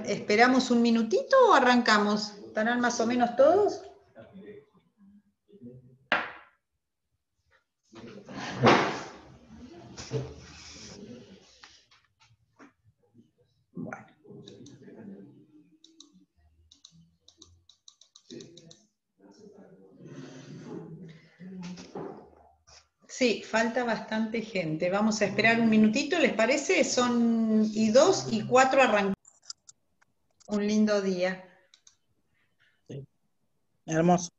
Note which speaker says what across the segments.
Speaker 1: ¿Esperamos un minutito o arrancamos? ¿Estarán más o menos todos? Bueno. Sí, falta bastante gente. Vamos a esperar un minutito, ¿les parece? Son y 2 y 4 arrancamos. Un lindo día.
Speaker 2: Sí. Hermoso.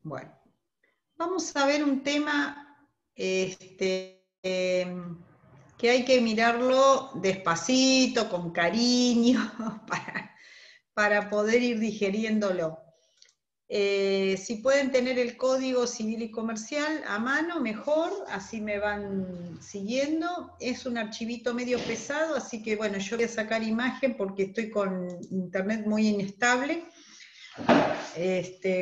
Speaker 1: Bueno, vamos a ver un tema que hay que mirarlo despacito, con cariño, para poder ir digeriéndolo. Si pueden tener el Código Civil y Comercial a mano, mejor, así me van siguiendo. Es un archivito medio pesado, así que bueno, yo voy a sacar imagen porque estoy con internet muy inestable.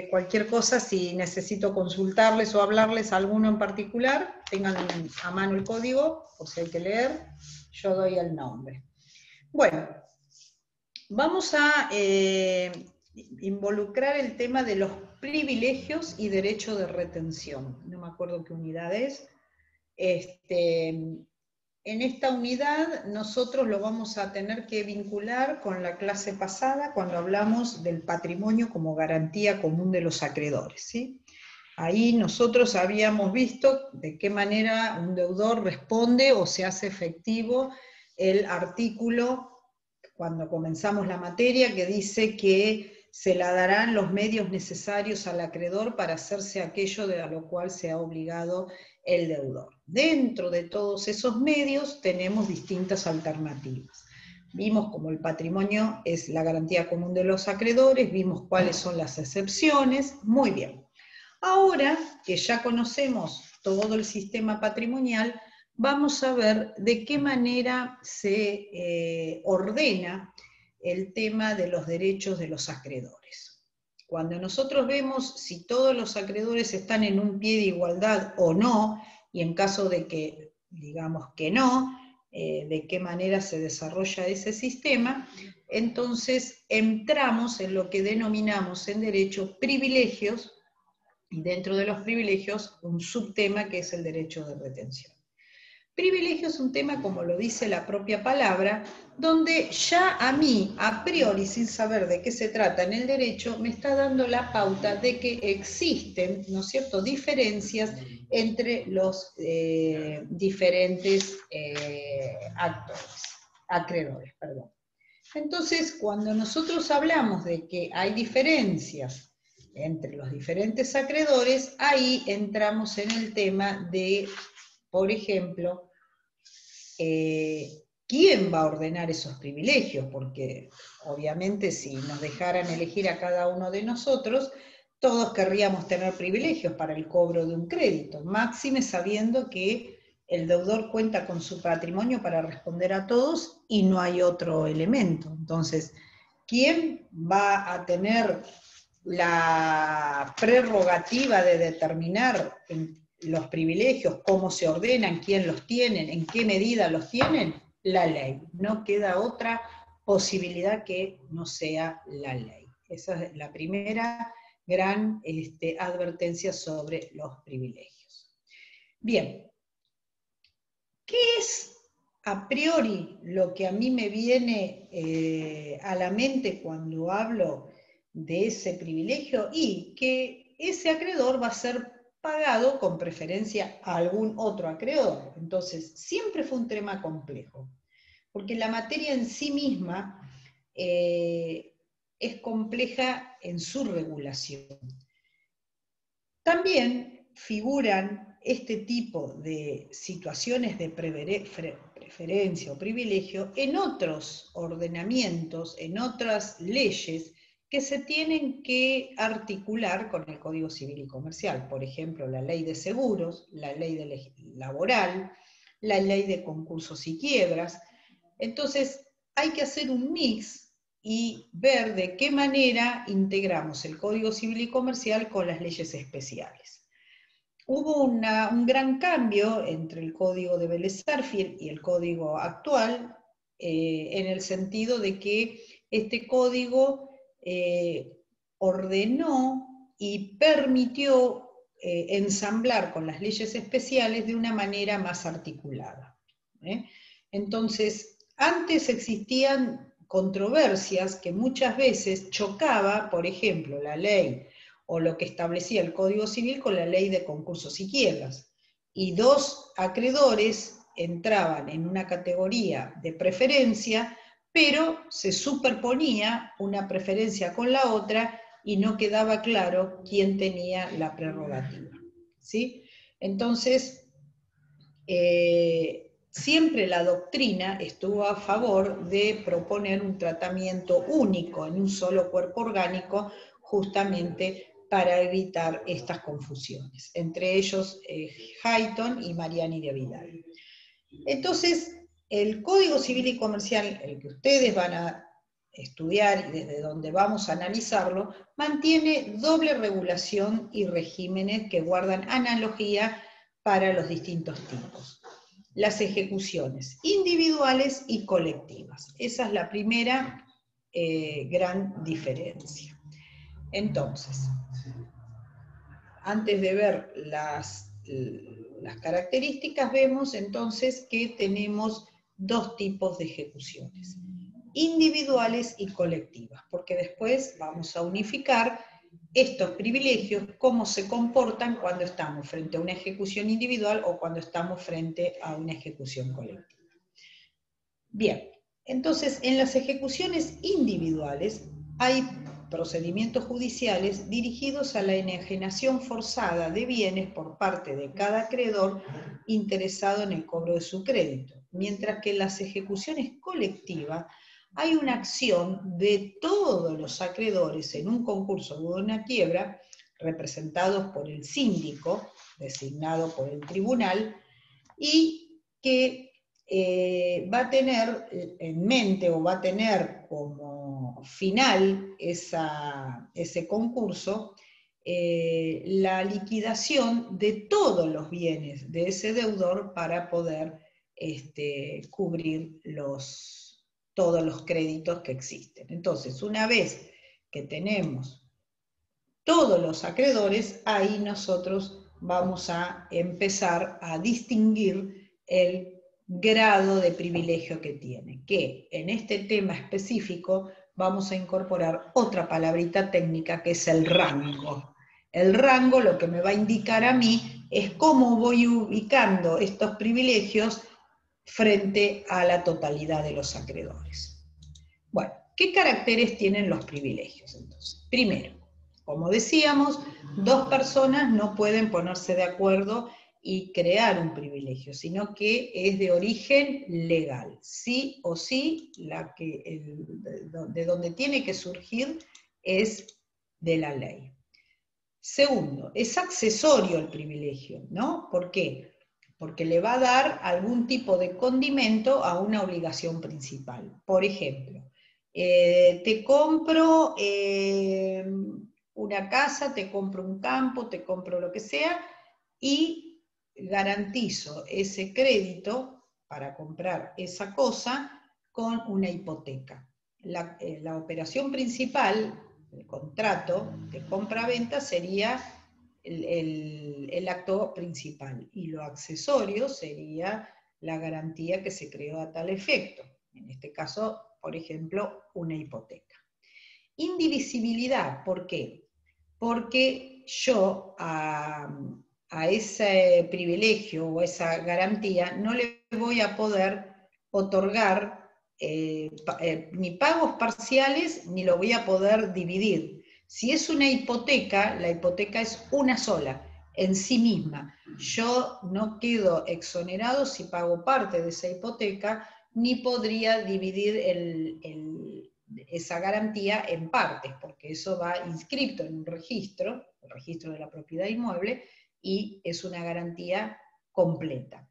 Speaker 1: Cualquier cosa, si necesito consultarles o hablarles a alguno en particular, tengan a mano el código, por si hay que leer, yo doy el nombre. Bueno, vamos a involucrar el tema de los privilegios y derecho de retención. No me acuerdo qué unidad es. En esta unidad nosotros lo vamos a tener que vincular con la clase pasada cuando hablamos del patrimonio como garantía común de los acreedores, ¿sí? Ahí nosotros habíamos visto de qué manera un deudor responde o se hace efectivo el artículo, cuando comenzamos la materia, que dice que se le darán los medios necesarios al acreedor para hacerse aquello a lo cual se ha obligado el deudor. Dentro de todos esos medios tenemos distintas alternativas. Vimos como el patrimonio es la garantía común de los acreedores, vimos cuáles son las excepciones, muy bien. Ahora que ya conocemos todo el sistema patrimonial, vamos a ver de qué manera se ordena el tema de los derechos de los acreedores. Cuando nosotros vemos si todos los acreedores están en un pie de igualdad o no, y en caso de que digamos que no, de qué manera se desarrolla ese sistema, entonces entramos en lo que denominamos en derecho privilegios, y dentro de los privilegios un subtema que es el derecho de retención. Privilegio es un tema, como lo dice la propia palabra, donde ya a mí, a priori, sin saber de qué se trata en el derecho, me está dando la pauta de que existen, ¿no es cierto?, diferencias entre los diferentes acreedores. Entonces, cuando nosotros hablamos de que hay diferencias entre los diferentes acreedores, ahí entramos en el tema de, por ejemplo, ¿quién va a ordenar esos privilegios? Porque obviamente si nos dejaran elegir a cada uno de nosotros, todos querríamos tener privilegios para el cobro de un crédito, máxime sabiendo que el deudor cuenta con su patrimonio para responder a todos y no hay otro elemento. Entonces, ¿quién va a tener la prerrogativa de determinar los privilegios, cómo se ordenan, quién los tiene, en qué medida los tienen? La ley. No queda otra posibilidad que no sea la ley. Esa es la primera gran advertencia sobre los privilegios. Bien, ¿qué es a priori lo que a mí me viene a la mente cuando hablo de ese privilegio? Y que ese acreedor va a ser pagado con preferencia a algún otro acreedor. Entonces, siempre fue un tema complejo, porque la materia en sí misma es compleja en su regulación. También figuran este tipo de situaciones de preferencia o privilegio en otros ordenamientos, en otras leyes que se tienen que articular con el Código Civil y Comercial. Por ejemplo, la ley de seguros, la ley laboral, la ley de concursos y quiebras. Entonces, hay que hacer un mix y ver de qué manera integramos el Código Civil y Comercial con las leyes especiales. hubo un gran cambio entre el código de Vélez-Sarsfield y el código actual, en el sentido de que este código ordenó y permitió ensamblar con las leyes especiales de una manera más articulada. Entonces, antes existían controversias que muchas veces chocaba, por ejemplo, la ley o lo que establecía el Código Civil con la ley de concursos y quiebras. Y dos acreedores entraban en una categoría de preferencia, pero se superponía una preferencia con la otra y no quedaba claro quién tenía la prerrogativa. ¿Sí? Entonces, siempre la doctrina estuvo a favor de proponer un tratamiento único en un solo cuerpo orgánico, justamente para evitar estas confusiones, entre ellos Hayton y Mariani de Vidal. Entonces, el Código Civil y Comercial, el que ustedes van a estudiar y desde donde vamos a analizarlo, mantiene doble regulación y regímenes que guardan analogía para los distintos tipos. Las ejecuciones individuales y colectivas. Esa es la primera gran diferencia. Entonces, antes de ver las características, vemos entonces que tenemos dos tipos de ejecuciones, individuales y colectivas, porque después vamos a unificar estos privilegios, cómo se comportan cuando estamos frente a una ejecución individual o cuando estamos frente a una ejecución colectiva. Bien, entonces en las ejecuciones individuales hay procedimientos judiciales dirigidos a la enajenación forzada de bienes por parte de cada acreedor interesado en el cobro de su crédito, mientras que en las ejecuciones colectivas hay una acción de todos los acreedores en un concurso o una quiebra, representados por el síndico, designado por el tribunal, y que va a tener en mente o va a tener como final ese concurso la liquidación de todos los bienes de ese deudor para poder cubrir todos los créditos que existen. Entonces, una vez que tenemos todos los acreedores, ahí nosotros vamos a empezar a distinguir el grado de privilegio que tiene, que en este tema específico vamos a incorporar otra palabrita técnica que es el rango. El rango lo que me va a indicar a mí es cómo voy ubicando estos privilegios frente a la totalidad de los acreedores. Bueno, ¿qué caracteres tienen los privilegios entonces? Primero, como decíamos, dos personas no pueden ponerse de acuerdo y crear un privilegio, sino que es de origen legal. Sí o sí, de donde tiene que surgir es de la ley. Segundo, es accesorio el privilegio, ¿no? ¿Por qué? Porque le va a dar algún tipo de condimento a una obligación principal. Por ejemplo, te compro una casa, te compro un campo, te compro lo que sea, y garantizo ese crédito para comprar esa cosa con una hipoteca. La operación principal, el contrato de compra-venta, sería el acto principal, y lo accesorio sería la garantía que se creó a tal efecto. En este caso, por ejemplo, una hipoteca. Indivisibilidad, ¿por qué? Porque yo a ese privilegio o esa garantía no le voy a poder otorgar ni pagos parciales, ni lo voy a poder dividir. Si es una hipoteca, la hipoteca es una sola, en sí misma. Yo no quedo exonerado si pago parte de esa hipoteca, ni podría dividir esa garantía en partes, porque eso va inscrito en un registro, el registro de la propiedad inmueble, y es una garantía completa.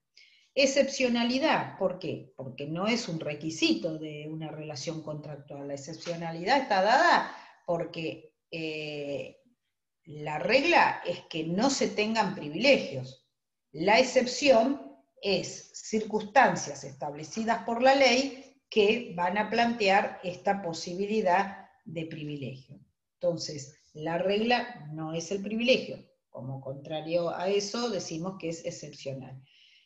Speaker 1: Excepcionalidad, ¿por qué? Porque no es un requisito de una relación contractual. La excepcionalidad está dada porque La regla es que no se tengan privilegios. La excepción es circunstancias establecidas por la ley que van a plantear esta posibilidad de privilegio. Entonces, la regla no es el privilegio. Como contrario a eso, decimos que es excepcional.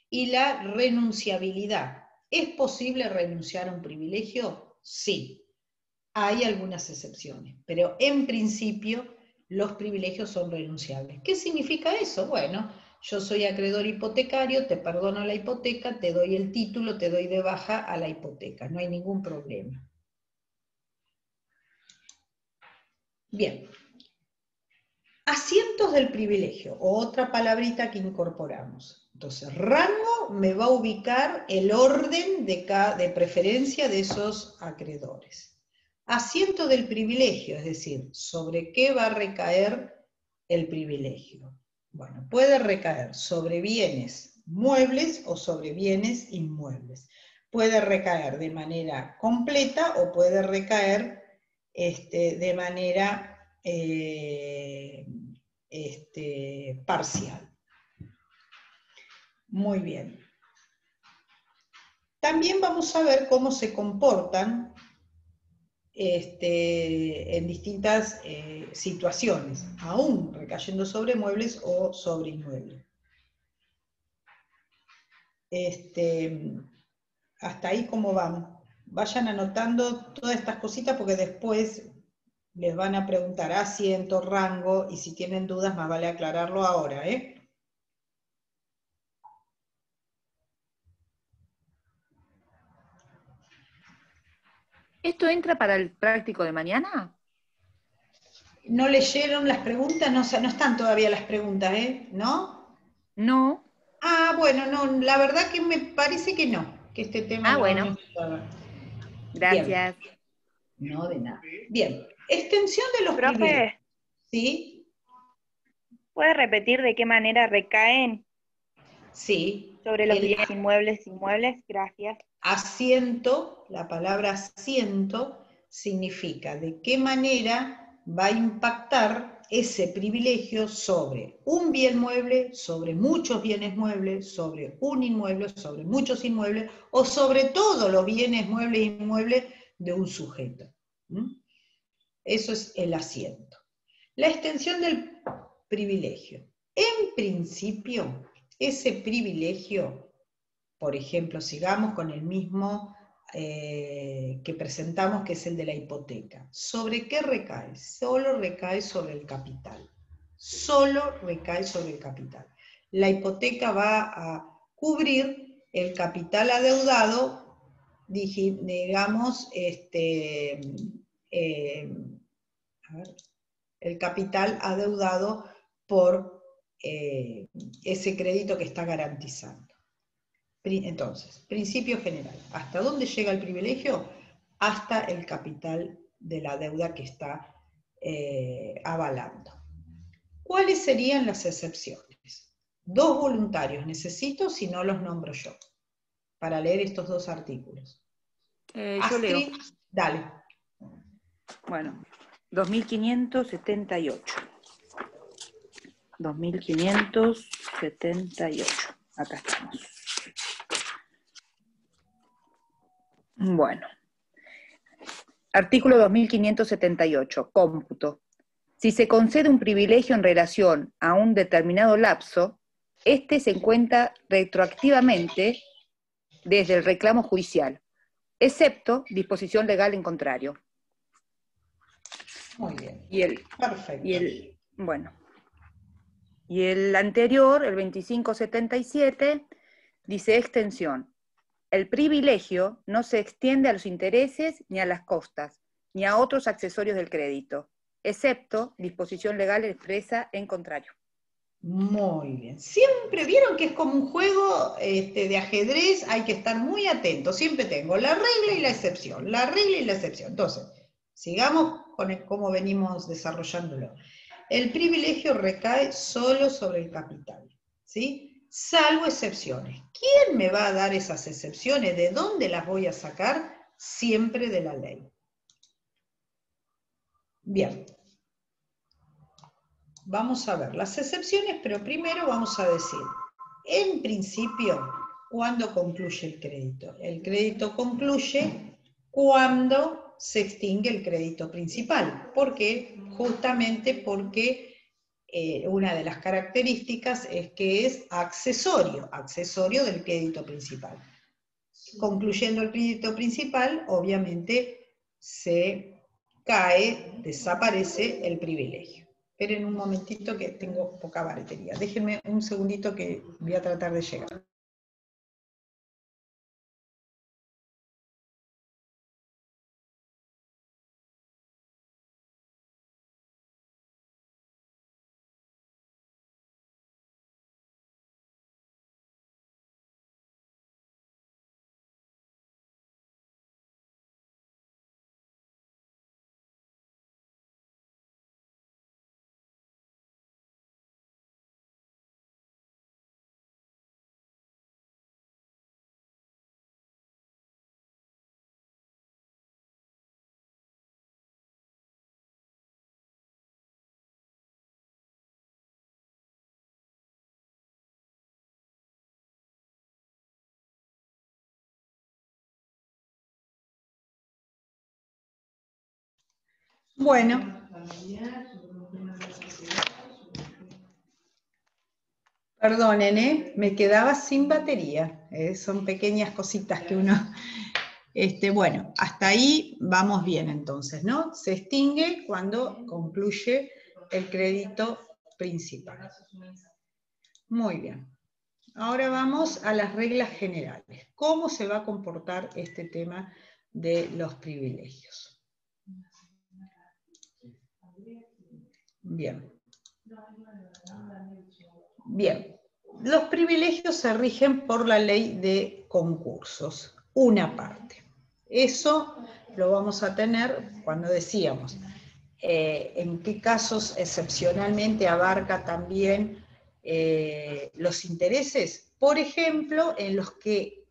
Speaker 1: Y la renunciabilidad. ¿Es posible renunciar a un privilegio? Sí. Hay algunas excepciones, pero en principio los privilegios son renunciables. ¿Qué significa eso? Bueno, yo soy acreedor hipotecario, te perdono la hipoteca, te doy el título, te doy de baja a la hipoteca, no hay ningún problema. Bien. Asientos del privilegio, otra palabrita que incorporamos. Entonces, rango me va a ubicar el orden de preferencia de esos acreedores. Asiento del privilegio, es decir, ¿sobre qué va a recaer el privilegio? Bueno, puede recaer sobre bienes muebles o sobre bienes inmuebles. Puede recaer de manera completa o puede recaer de manera parcial. Muy bien. También vamos a ver cómo se comportan en distintas situaciones, aún recayendo sobre muebles o sobre inmuebles. Hasta ahí cómo vamos. Vayan anotando todas estas cositas porque después les van a preguntar asiento, rango, y si tienen dudas más vale aclararlo ahora, ¿eh?
Speaker 3: ¿Esto entra para el práctico de mañana?
Speaker 1: ¿No leyeron las preguntas? No, no están todavía las preguntas, ¿eh? ¿No?
Speaker 3: No.
Speaker 1: Ah, bueno, no, la verdad que me parece que no, que este tema
Speaker 3: Bueno.
Speaker 1: no estaba.
Speaker 3: Gracias.
Speaker 1: Bien. No, de nada. Bien, extensión de los
Speaker 4: Profe,
Speaker 1: privilegios. ¿Sí?
Speaker 4: ¿puede repetir de qué manera recaen
Speaker 1: Sí.
Speaker 4: sobre los
Speaker 1: El
Speaker 4: bienes inmuebles? Gracias.
Speaker 1: asiento, la palabra asiento, significa de qué manera va a impactar ese privilegio sobre un bien mueble, sobre muchos bienes muebles, sobre un inmueble, sobre muchos inmuebles, o sobre todos los bienes muebles e inmuebles de un sujeto. Eso es el asiento. La extensión del privilegio. En principio, ese privilegio, por ejemplo, sigamos con el mismo que presentamos, que es el de la hipoteca. ¿Sobre qué recae? Solo recae sobre el capital. Solo recae sobre el capital. La hipoteca va a cubrir el capital adeudado, digamos, el capital adeudado por ese crédito que está garantizando. Entonces, principio general. ¿Hasta dónde llega el privilegio? Hasta el capital de la deuda que está avalando. ¿Cuáles serían las excepciones? 2 voluntarios necesito, si no los nombro yo, para leer estos 2 artículos.
Speaker 3: Yo leo.
Speaker 1: Dale.
Speaker 3: Bueno, 2578. 2578. Acá estamos. Bueno. Artículo 2578. Cómputo. Si se concede un privilegio en relación a un determinado lapso, este se encuentra retroactivamente desde el reclamo judicial, excepto disposición legal en contrario.
Speaker 1: Muy bien.
Speaker 3: Perfecto. Y el anterior, el 2577, dice extensión. El privilegio no se extiende a los intereses ni a las costas, ni a otros accesorios del crédito, excepto disposición legal expresa en contrario.
Speaker 1: Muy bien. Siempre vieron que es como un juego de ajedrez, hay que estar muy atentos. Siempre tengo la regla y la excepción, la regla y la excepción. Entonces, sigamos con cómo venimos desarrollándolo. El privilegio recae solo sobre el capital, ¿sí? Salvo excepciones. ¿Quién me va a dar esas excepciones? ¿De dónde las voy a sacar? Siempre de la ley. Bien. vamos a ver las excepciones, pero primero vamos a decir, en principio, ¿cuándo concluye el crédito? El crédito concluye cuando se extingue el crédito principal. ¿Por qué? Justamente porque una de las características es que es accesorio del crédito principal. Concluyendo el crédito principal, obviamente se cae, desaparece el privilegio. Esperen un momentito que tengo poca batería. Déjenme un segundito que voy a tratar de llegar. Bueno, perdonen, me quedaba sin batería. Son pequeñas cositas que uno... bueno, hasta ahí vamos bien entonces, ¿no? Se extingue cuando concluye el crédito principal. Muy bien. Ahora vamos a las reglas generales. ¿Cómo se va a comportar este tema de los privilegios? Bien. Bien. Los privilegios se rigen por la ley de concursos, una parte. Eso lo vamos a tener cuando decíamos en qué casos excepcionalmente abarca también los intereses. Por ejemplo, en los que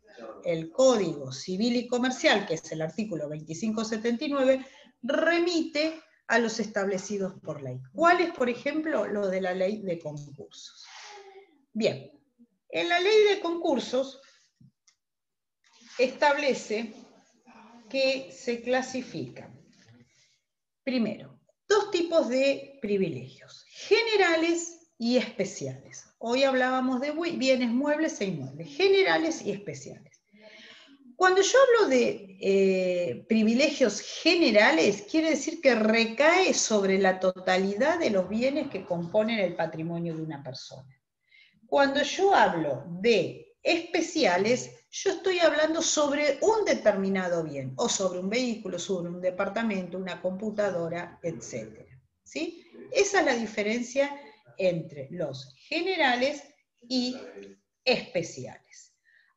Speaker 1: el Código Civil y Comercial, que es el artículo 2579, remite a los establecidos por ley. ¿Cuál es, por ejemplo, lo de la ley de concursos? Bien, en la ley de concursos establece que se clasifican, primero, dos tipos de privilegios, generales y especiales. Hoy hablábamos de bienes muebles e inmuebles, generales y especiales. Cuando yo hablo de privilegios generales, quiere decir que recae sobre la totalidad de los bienes que componen el patrimonio de una persona. Cuando yo hablo de especiales, yo estoy hablando sobre un determinado bien, o sobre un vehículo, sobre un departamento, una computadora, etc. ¿Sí? Esa es la diferencia entre los generales y especiales.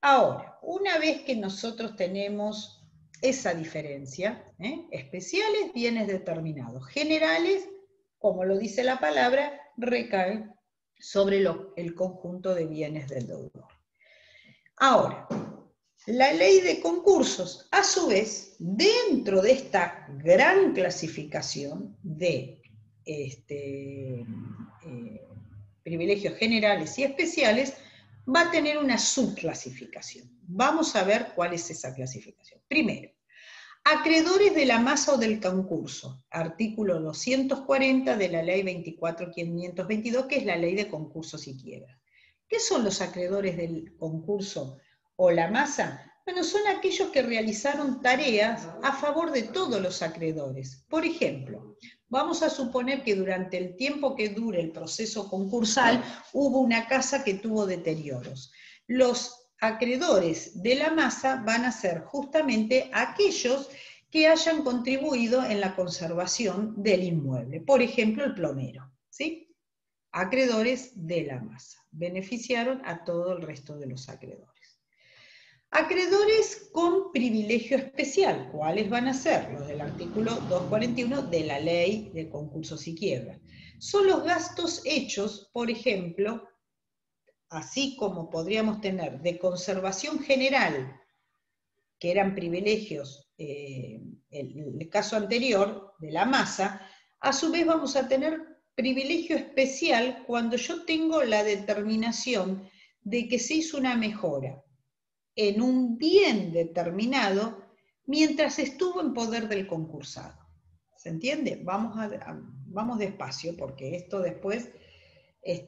Speaker 1: Ahora, una vez que nosotros tenemos esa diferencia, especiales, bienes determinados, generales, como lo dice la palabra, recaen sobre el conjunto de bienes del deudor. Ahora, la ley de concursos, a su vez, dentro de esta gran clasificación de privilegios generales y especiales, va a tener una subclasificación. Vamos a ver cuál es esa clasificación. Primero, acreedores de la masa o del concurso, artículo 240 de la ley 24.522, que es la ley de concursos y quiebras. ¿Qué son los acreedores del concurso o la masa? Bueno, son aquellos que realizaron tareas a favor de todos los acreedores. Por ejemplo, vamos a suponer que durante el tiempo que dure el proceso concursal hubo una casa que tuvo deterioros. Los acreedores de la masa van a ser justamente aquellos que hayan contribuido en la conservación del inmueble. Por ejemplo, el plomero, ¿sí? Acreedores de la masa. Beneficiaron a todo el resto de los acreedores. Acreedores con privilegio especial. ¿Cuáles van a ser? Los del artículo 241 de la ley de concursos y quiebras. Son los gastos hechos, por ejemplo, así como podríamos tener de conservación general, que eran privilegios, el caso anterior de la masa, a su vez vamos a tener privilegio especial cuando yo tengo la determinación de que se hizo una mejora en un bien determinado mientras estuvo en poder del concursado. ¿Se entiende? Vamos despacio, porque esto después,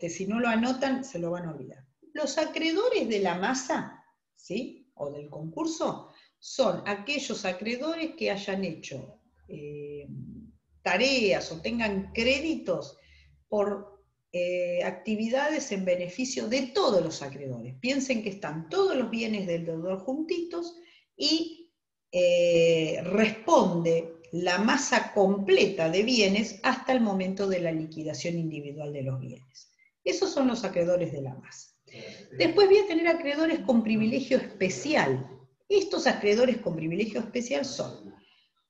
Speaker 1: si no lo anotan, se lo van a olvidar. Los acreedores de la masa, ¿sí?, o del concurso, son aquellos acreedores que hayan hecho tareas o tengan créditos por actividades en beneficio de todos los acreedores. Piensen que están todos los bienes del deudor juntitos y responde la masa completa de bienes hasta el momento de la liquidación individual de los bienes. Esos son los acreedores de la masa. Después voy a tener acreedores con privilegio especial. Estos acreedores con privilegio especial son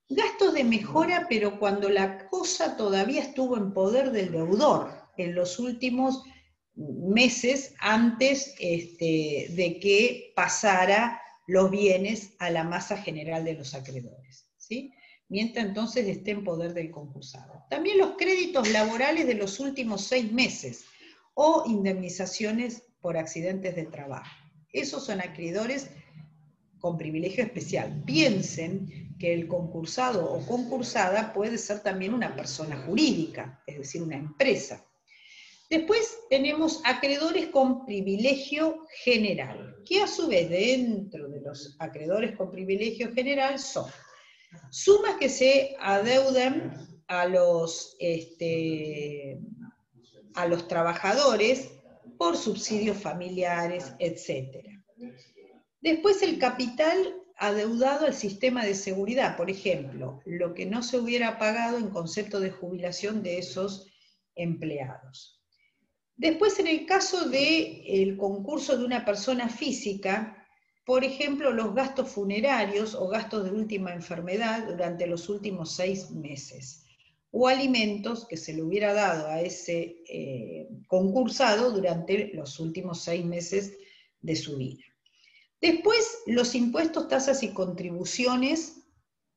Speaker 1: gastos de mejora, pero cuando la cosa todavía estuvo en poder del deudor, en los últimos meses antes de que pasara los bienes a la masa general de los acreedores, ¿sí?, mientras entonces esté en poder del concursado. También los créditos laborales de los últimos 6 meses, o indemnizaciones por accidentes de trabajo. Esos son acreedores con privilegio especial. Piensen que el concursado o concursada puede ser también una persona jurídica, es decir, una empresa. Después tenemos acreedores con privilegio general, que a su vez dentro de los acreedores con privilegio general son sumas que se adeuden a los trabajadores por subsidios familiares, etc. Después el capital adeudado al sistema de seguridad, por ejemplo, lo que no se hubiera pagado en concepto de jubilación de esos empleados. Después, en el caso del concurso de una persona física, por ejemplo, los gastos funerarios o gastos de última enfermedad durante los últimos 6 meses, o alimentos que se le hubiera dado a ese concursado durante los últimos 6 meses de su vida. Después, los impuestos, tasas y contribuciones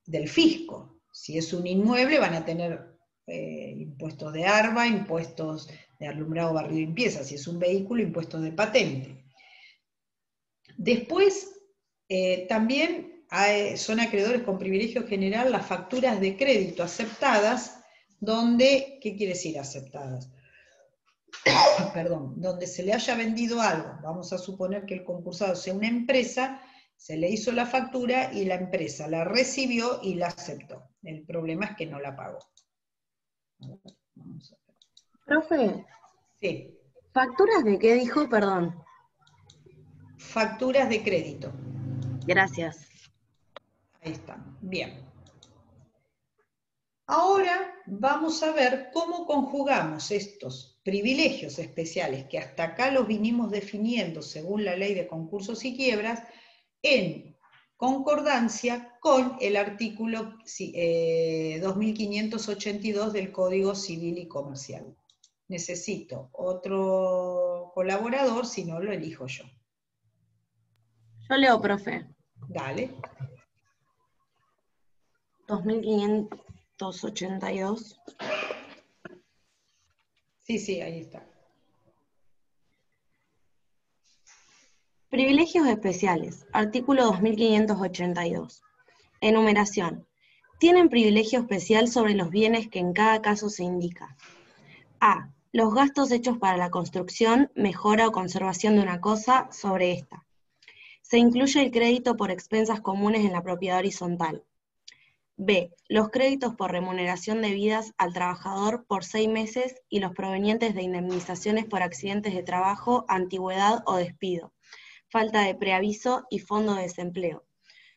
Speaker 1: del fisco. Si es un inmueble, van a tener impuestos de ARBA, impuestos de alumbrado, barrido y limpieza. Si es un vehículo, impuestos de patente. Después, también son acreedores con privilegio general las facturas de crédito aceptadas, donde, ¿qué quiere decir aceptadas? Perdón, donde se le haya vendido algo, vamos a suponer que el concursado sea una empresa, se le hizo la factura y la empresa la recibió y la aceptó. El problema es que no la pagó. Vamos a ver.
Speaker 5: Profe,
Speaker 1: Sí.
Speaker 5: ¿facturas de qué dijo? Perdón.
Speaker 1: Facturas de crédito.
Speaker 5: Gracias.
Speaker 1: Ahí están, bien. Ahora vamos a ver cómo conjugamos estos privilegios especiales, que hasta acá los vinimos definiendo según la ley de concursos y quiebras, en concordancia con el artículo 2582 del Código Civil y Comercial. Necesito otro colaborador, si no lo elijo yo.
Speaker 5: Yo leo, profe.
Speaker 1: Dale.
Speaker 5: 2582.
Speaker 1: Sí, ahí está.
Speaker 5: Privilegios especiales. Artículo 2582. Enumeración. Tienen privilegio especial sobre los bienes que en cada caso se indica. A. Los gastos hechos para la construcción, mejora o conservación de una cosa sobre esta. Se incluye el crédito por expensas comunes en la propiedad horizontal. B. Los créditos por remuneración debidas al trabajador por 6 meses y los provenientes de indemnizaciones por accidentes de trabajo, antigüedad o despido, falta de preaviso y fondo de desempleo,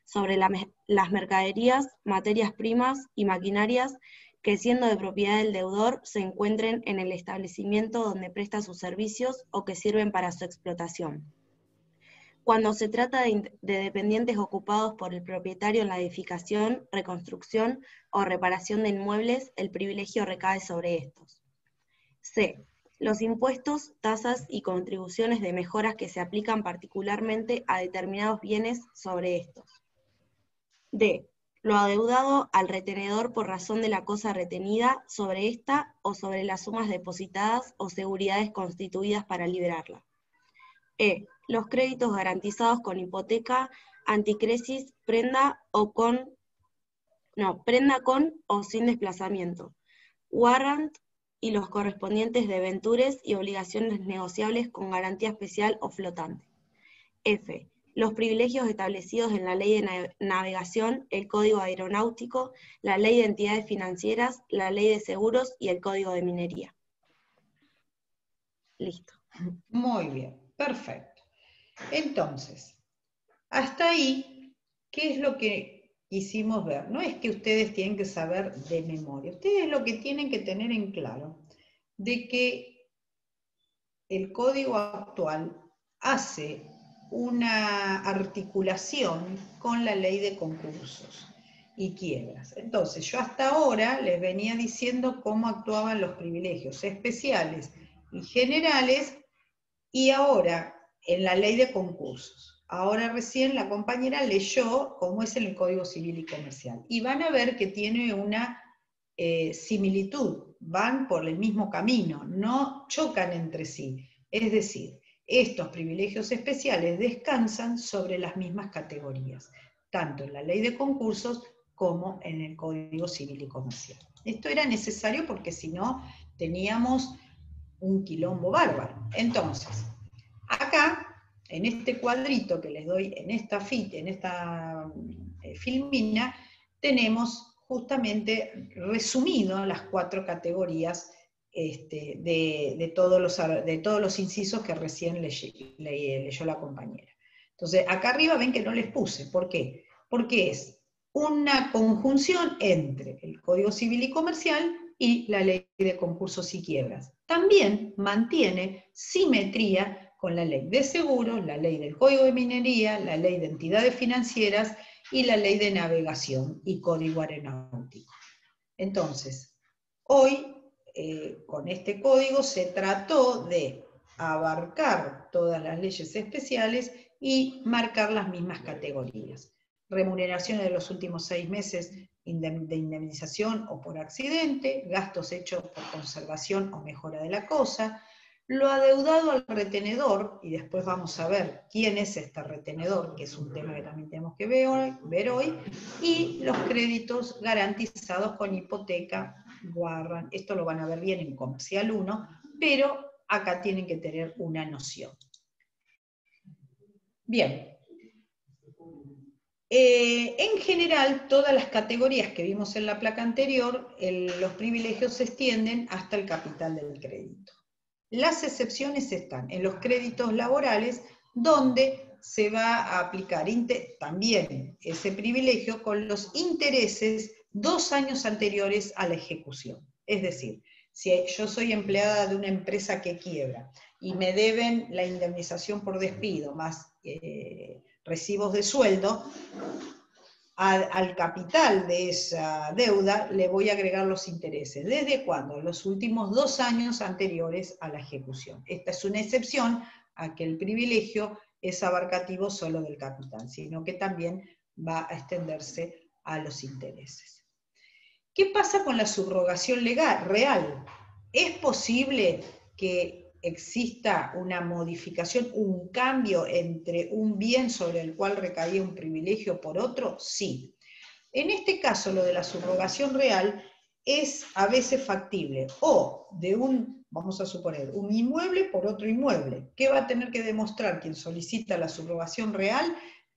Speaker 5: sobre las mercaderías, materias primas y maquinarias que siendo de propiedad del deudor se encuentren en el establecimiento donde presta sus servicios o que sirven para su explotación. Cuando se trata de dependientes ocupados por el propietario en la edificación, reconstrucción o reparación de inmuebles, el privilegio recae sobre estos. C. Los impuestos, tasas y contribuciones de mejoras que se aplican particularmente a determinados bienes sobre estos. D. lo adeudado al retenedor por razón de la cosa retenida sobre ésta o sobre las sumas depositadas o seguridades constituidas para liberarla. E. Los créditos garantizados con hipoteca, anticresis, prenda con o sin desplazamiento, warrant y los correspondientes debentures y obligaciones negociables con garantía especial o flotante. F. Los privilegios establecidos en la Ley de Navegación, el Código Aeronáutico, la Ley de Entidades Financieras, la Ley de Seguros y el Código de Minería. Listo.
Speaker 1: Muy bien, perfecto. Entonces, hasta ahí, ¿qué es lo que quisimos ver? No es que ustedes tienen que saber de memoria, ustedes lo que tienen que tener en claro, de que el código actual hace una articulación con la ley de concursos y quiebras. Entonces, yo hasta ahora les venía diciendo cómo actuaban los privilegios especiales y generales, y ahora en la ley de concursos. Ahora recién la compañera leyó cómo es en el Código Civil y Comercial. Y van a ver que tiene una similitud, van por el mismo camino, no chocan entre sí. Es decir, estos privilegios especiales descansan sobre las mismas categorías, tanto en la ley de concursos como en el Código Civil y Comercial. Esto era necesario porque si no teníamos un quilombo bárbaro. Entonces, acá, en este cuadrito que les doy, en esta filmina, tenemos justamente resumido las 4 categorías de todos los incisos que recién leyó la compañera. Entonces, acá arriba ven que no les puse. ¿Por qué? Porque es una conjunción entre el Código Civil y Comercial y la Ley de Concursos y Quiebras. También mantiene simetría con la Ley de Seguros, la Ley del Código de Minería, la Ley de Entidades Financieras y la Ley de Navegación y Código Aeronáutico. Entonces, hoy, con este código se trató de abarcar todas las leyes especiales y marcar las mismas categorías. Remuneraciones de los últimos 6 meses de indemnización o por accidente, gastos hechos por conservación o mejora de la cosa, lo adeudado al retenedor, y después vamos a ver quién es este retenedor, que es un tema que también tenemos que ver hoy, y los créditos garantizados con hipoteca, warrant. Esto lo van a ver bien en Comercial 1, pero acá tienen que tener una noción. Bien. En general, todas las categorías que vimos en la placa anterior, los privilegios se extienden hasta el capital del crédito. Las excepciones están en los créditos laborales, donde se va a aplicar también ese privilegio con los intereses 2 años anteriores a la ejecución. Es decir, si yo soy empleada de una empresa que quiebra y me deben la indemnización por despido más recibos de sueldo, al capital de esa deuda le voy a agregar los intereses. ¿Desde cuándo? Los últimos 2 años anteriores a la ejecución. Esta es una excepción a que el privilegio es abarcativo solo del capital, sino que también va a extenderse a los intereses. ¿Qué pasa con la subrogación legal, real? ¿Es posible que exista una modificación, un cambio entre un bien sobre el cual recaía un privilegio por otro? Sí. En este caso, lo de la subrogación real es a veces factible, o de vamos a suponer, un inmueble por otro inmueble. ¿Qué va a tener que demostrar quien solicita la subrogación real?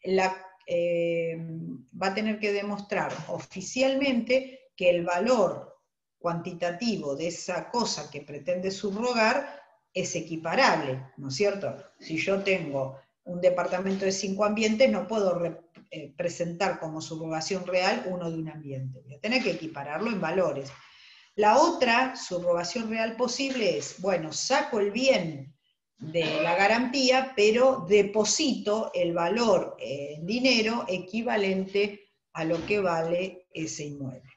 Speaker 1: Va a tener que demostrar oficialmente que el valor cuantitativo de esa cosa que pretende subrogar es equiparable, ¿no es cierto? Si yo tengo un departamento de 5 ambientes, no puedo presentar como subrogación real uno de un ambiente. Voy a tener que equipararlo en valores. La otra subrogación real posible es, bueno, saco el bien de la garantía, pero deposito el valor en dinero equivalente a lo que vale ese inmueble.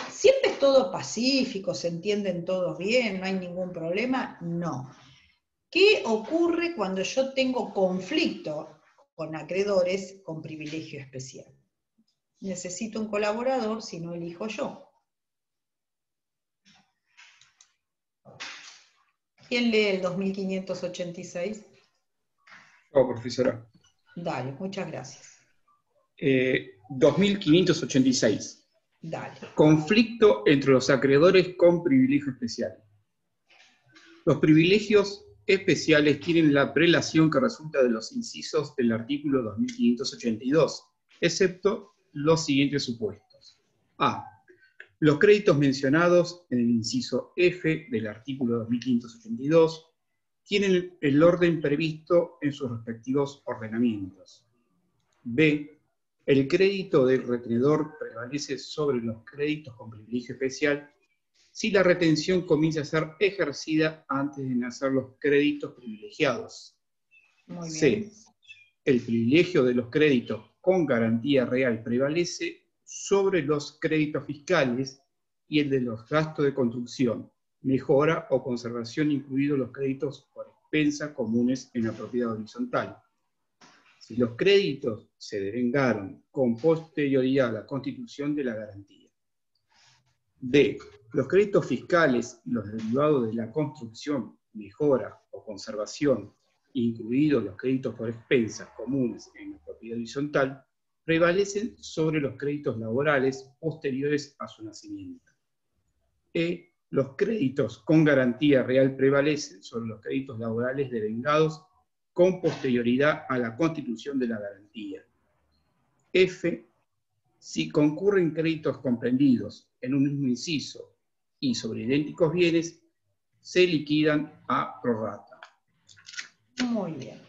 Speaker 1: ¿Siempre es todo pacífico, se entienden todos bien, no hay ningún problema? No. ¿Qué ocurre cuando yo tengo conflicto con acreedores con privilegio especial? Necesito un colaborador, si no elijo yo. ¿Quién lee el 2586?
Speaker 6: Oh, profesora.
Speaker 1: Dale, muchas gracias.
Speaker 6: 2586.
Speaker 1: Dale.
Speaker 6: Conflicto entre los acreedores con privilegio especial. Los privilegios especiales tienen la prelación que resulta de los incisos del artículo 2582, excepto los siguientes supuestos. A. Los créditos mencionados en el inciso F del artículo 2582 tienen el orden previsto en sus respectivos ordenamientos. B. El crédito del retenedor prevalece sobre los créditos con privilegio especial si la retención comienza a ser ejercida antes de nacer los créditos privilegiados.
Speaker 1: Muy
Speaker 6: C.
Speaker 1: bien.
Speaker 6: El privilegio de los créditos con garantía real prevalece sobre los créditos fiscales y el de los gastos de construcción, mejora o conservación, incluidos los créditos por expensa comunes en la propiedad horizontal. Si los créditos se devengaron con posterioridad a la constitución de la garantía. D. Los créditos fiscales y los derivados de la construcción, mejora o conservación, incluidos los créditos por expensas comunes en la propiedad horizontal, prevalecen sobre los créditos laborales posteriores a su nacimiento. E. Los créditos con garantía real prevalecen sobre los créditos laborales devengados con posterioridad a la constitución de la garantía. F. Si concurren créditos comprendidos en un mismo inciso y sobre idénticos bienes, se liquidan a prorrata.
Speaker 1: Muy bien.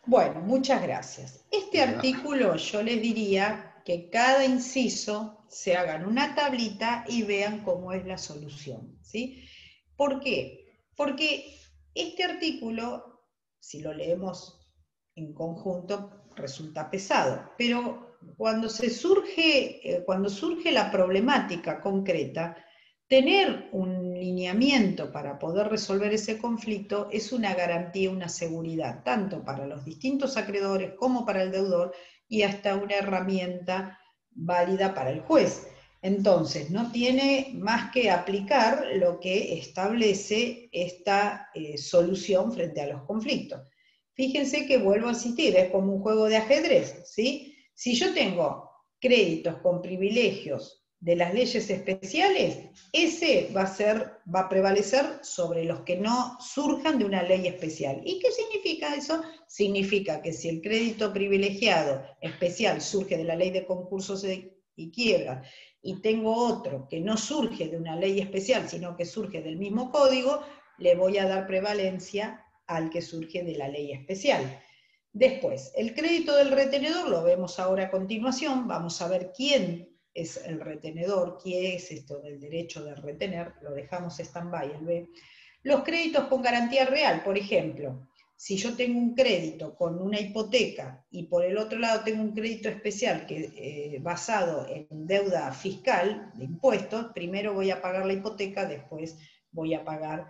Speaker 1: Bueno, muchas gracias. Este artículo yo les diría que cada inciso se hagan una tablita y vean cómo es la solución, ¿sí? ¿Por qué? Porque este artículo, si lo leemos en conjunto, resulta pesado, pero cuando surge la problemática concreta, tener un lineamiento para poder resolver ese conflicto es una garantía, una seguridad, tanto para los distintos acreedores como para el deudor, y hasta una herramienta válida para el juez. Entonces, no tiene más que aplicar lo que establece esta solución frente a los conflictos. Fíjense que vuelvo a insistir, es como un juego de ajedrez, ¿sí? Si yo tengo créditos con privilegios de las leyes especiales, ese va a prevalecer sobre los que no surjan de una ley especial. ¿Y qué significa eso? Significa que si el crédito privilegiado especial surge de la ley de concursos y quiebras, y tengo otro que no surge de una ley especial, sino que surge del mismo código, le voy a dar prevalencia al que surge de la ley especial. Después, el crédito del retenedor, lo vemos ahora a continuación, vamos a ver quién es el retenedor, qué es esto del derecho de retener, lo dejamos stand-by, el B. Los créditos con garantía real, por ejemplo, si yo tengo un crédito con una hipoteca y por el otro lado tengo un crédito especial basado en deuda fiscal de impuestos, primero voy a pagar la hipoteca, después voy a pagar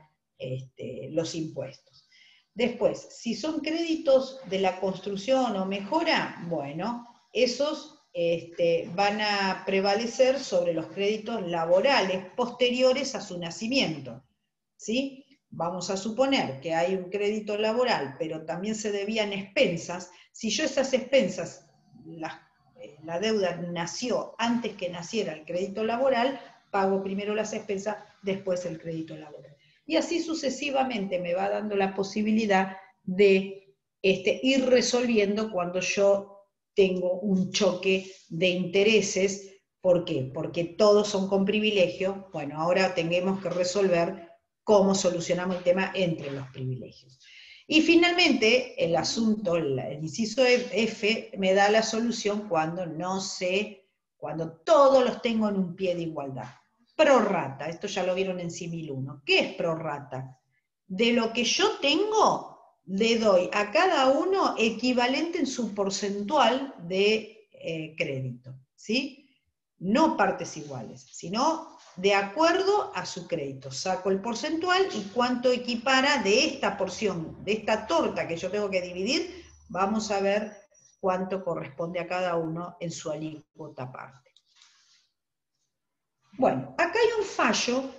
Speaker 1: los impuestos. Después, si son créditos de la construcción o mejora, bueno, esos van a prevalecer sobre los créditos laborales posteriores a su nacimiento, ¿sí? Vamos a suponer que hay un crédito laboral, pero también se debían expensas. Si yo esas expensas, la deuda nació antes que naciera el crédito laboral, pago primero las expensas, después el crédito laboral. Y así sucesivamente me va dando la posibilidad de ir resolviendo cuando yo tengo un choque de intereses. ¿Por qué? Porque todos son con privilegio. Bueno, ahora tenemos que resolver cómo solucionamos el tema entre los privilegios. Y finalmente, el asunto, el inciso F, me da la solución cuando cuando todos los tengo en un pie de igualdad. Prorrata, esto ya lo vieron en Simil 1. ¿Qué es prorrata? De lo que yo tengo, le doy a cada uno equivalente en su porcentual de crédito, ¿sí? No partes iguales, sino de acuerdo a su crédito. Saco el porcentual y cuánto equipara de esta porción, de esta torta que yo tengo que dividir, vamos a ver cuánto corresponde a cada uno en su alícuota aparte. Bueno, acá hay un fallo,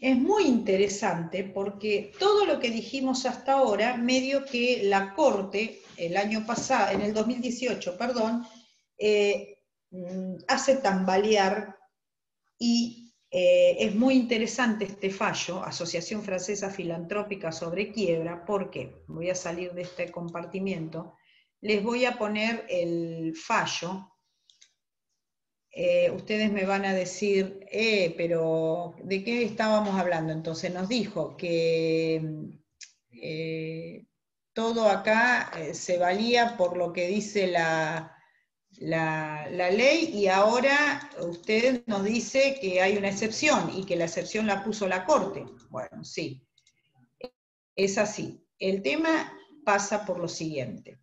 Speaker 1: es muy interesante porque todo lo que dijimos hasta ahora, medio que la Corte, el año pasado, en el 2018, perdón, hace tambalear y es muy interesante este fallo, Asociación Francesa Filantrópica sobre Quiebra, porque voy a salir de este compartimiento, les voy a poner el fallo. Ustedes me van a decir, pero ¿de qué estábamos hablando? Entonces nos dijo que todo acá se valía por lo que dice la ley, y ahora usted nos dice que hay una excepción y que la excepción la puso la Corte. Bueno, sí, es así. El tema pasa por lo siguiente.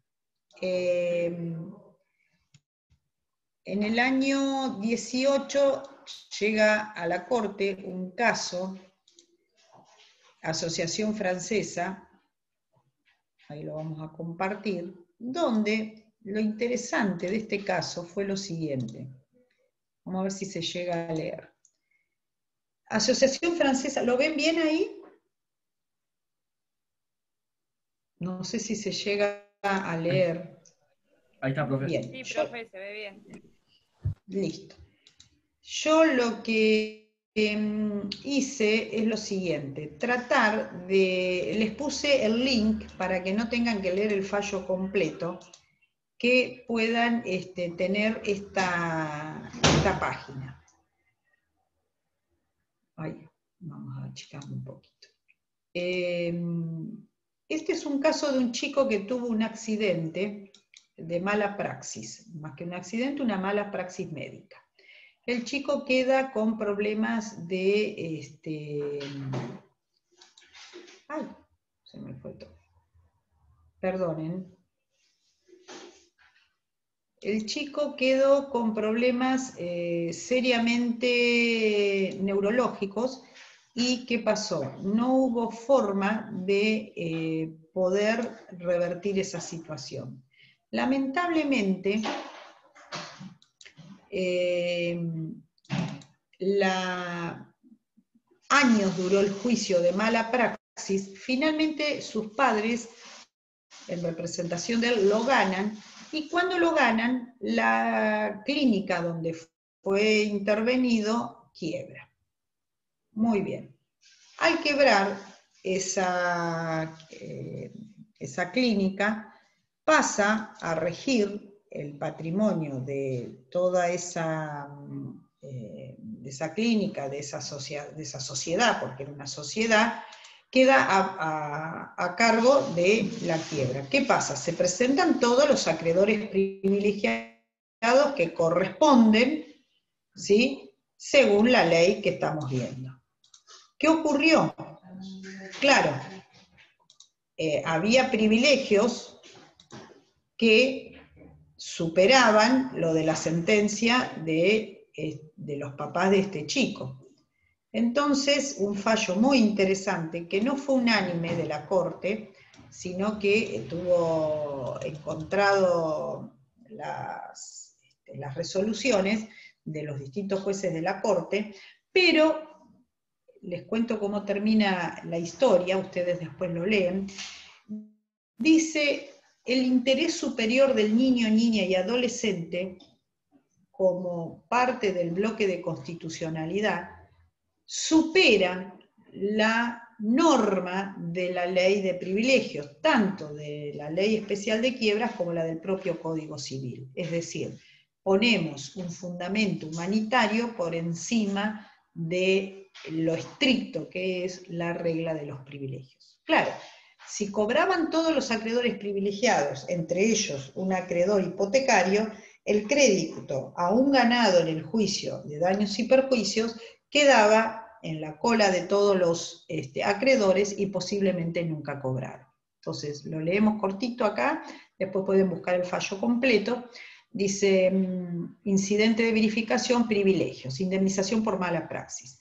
Speaker 1: En el año 18 llega a la Corte un caso, Asociación Francesa, ahí lo vamos a compartir, donde lo interesante de este caso fue lo siguiente. Vamos a ver si se llega a leer. Asociación Francesa, ¿lo ven bien ahí? No sé si se llega a leer.
Speaker 7: Ahí está, profe.
Speaker 1: Bien.
Speaker 3: Sí, profe, se ve bien.
Speaker 1: Listo. Yo lo que hice es lo siguiente, tratar de, les puse el link para que no tengan que leer el fallo completo, que puedan tener esta página. Ahí, vamos a achicarlo un poquito. Este es un caso de un chico que tuvo un accidente de mala praxis, más que un accidente, una mala praxis médica. El chico queda con problemas de, ay, se me fue todo. Perdonen. El chico quedó con problemas seriamente neurológicos. ¿Y qué pasó? No hubo forma de poder revertir esa situación. Lamentablemente, años duró el juicio de mala praxis. Finalmente sus padres, en representación de él, lo ganan, y cuando lo ganan, la clínica donde fue intervenido quiebra. Muy bien. Al quebrar esa clínica, pasa a regir el patrimonio de toda esa clínica, de esa sociedad, porque era una sociedad, queda a cargo de la quiebra. ¿Qué pasa? Se presentan todos los acreedores privilegiados que corresponden, ¿sí?, según la ley que estamos viendo. ¿Qué ocurrió? Claro, había privilegios que superaban lo de la sentencia de los papás de este chico. Entonces, un fallo muy interesante, que no fue unánime de la Corte, sino que tuvo encontrado las resoluciones de los distintos jueces de la Corte, pero les cuento cómo termina la historia, ustedes después lo leen. Dice: el interés superior del niño, niña y adolescente, como parte del bloque de constitucionalidad, supera la norma de la ley de privilegios, tanto de la ley especial de quiebras como la del propio Código Civil. Es decir, ponemos un fundamento humanitario por encima de lo estricto que es la regla de los privilegios. Claro, si cobraban todos los acreedores privilegiados, entre ellos un acreedor hipotecario, el crédito, aún ganado en el juicio de daños y perjuicios, quedaba en la cola de todos los acreedores y posiblemente nunca cobraron. Entonces, lo leemos cortito acá, después pueden buscar el fallo completo. Dice: incidente de verificación, privilegios, indemnización por mala praxis.